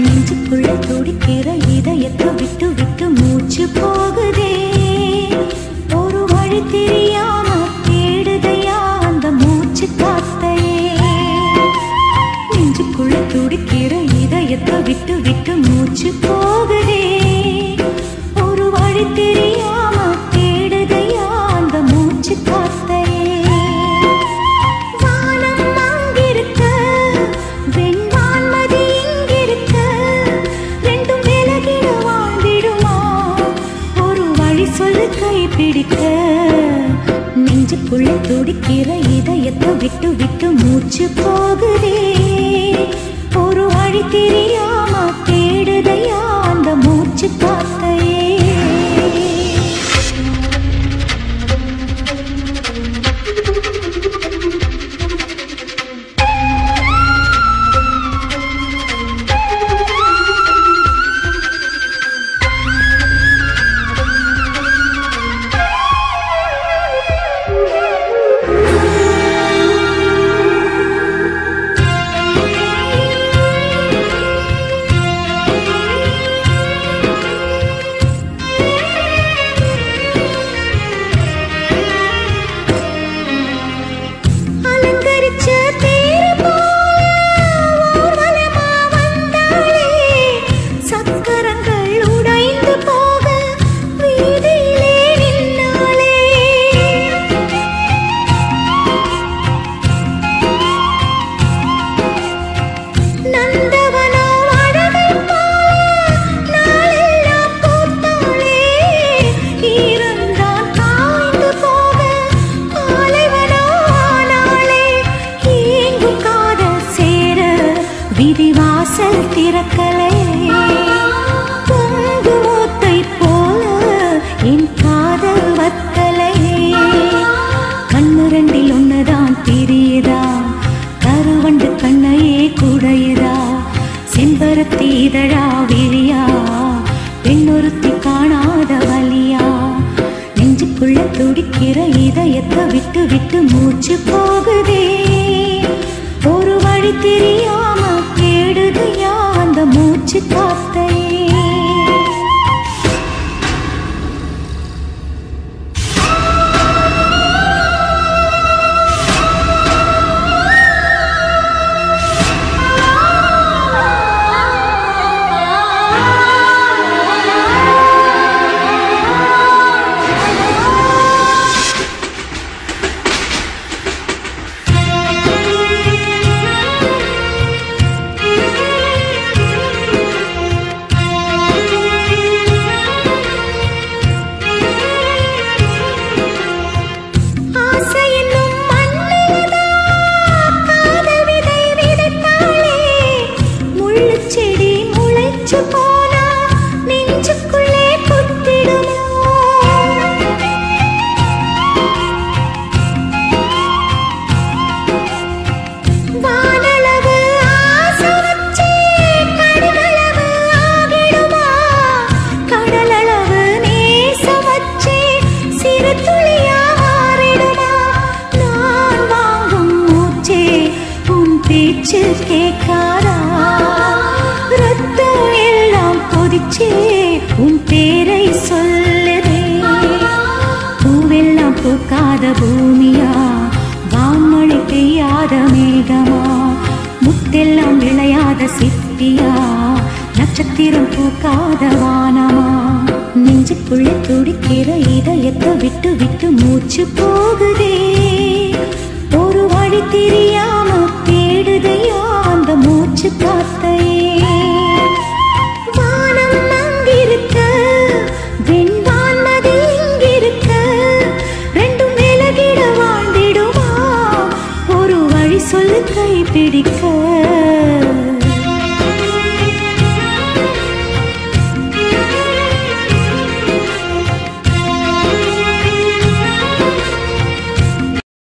நெஞ்சுக்குள்ள துடிக்கிற இதயத்தை விட்டு விட்டு மூச்சு போகுதே. ஒரு வழி தெரியாம தேடுதையா அந்த மூச்சு காத்தையே. நெஞ்சுக்குள்ள துடிக்கிற இதயத்தை விட்டு விட்டு மூச்சு போகுதே. ஒரு வழி தெரியாம தேடுதையா அந்த மூச்சு காத்தையே. பிடிக்க நெஞ்சுக்குள்ள துடிக்கிற இதயத்தை விட்டு விட்டு மூச்சு போகுதே. ஒரு வழி தெரியாம தேடுதையா அந்த மூச்சு காத்தையே. விதிவாசல் திறக்கலை பொங்குமூத்தை போல என் காதல் வத்தலை. கண்ணு ரெண்டில் ஒன்னுதான் தெரியுதா, கருவண்டு கண்ணையே குடையுதா. செம்பருத்தி இதழா விழியா, பெண்ணொருத்தி காணாத வலியா. நெஞ்சுக்குள்ள துடிக்கிற இதயத்தை விட்டு விட்டு மூச்சு போகுதே. ஒரு வழி தெரியாம தேடுதையா அந்த மூச்சு காத்தையே. பேச்சு கேட்காரா, ரத்தம் எல்லாம் கொதிச்சே உன் பேரை சொல்லுதே. பூவெல்லாம் பூக்காத பூமியா, வான்மழை பெய்யாத மேகமா. முத்தெல்லாம் விளையாத சிப்பியா, நட்சத்திரம் பூக்காத வானமா. நெஞ்சுக்குள்ள துடிக்கிற இதயத்தை விட்டு விட்டு மூச்சு போகுதே. ஒரு வழி தெரியாம தேடுதையா அந்த மூச்சு காத்தையே.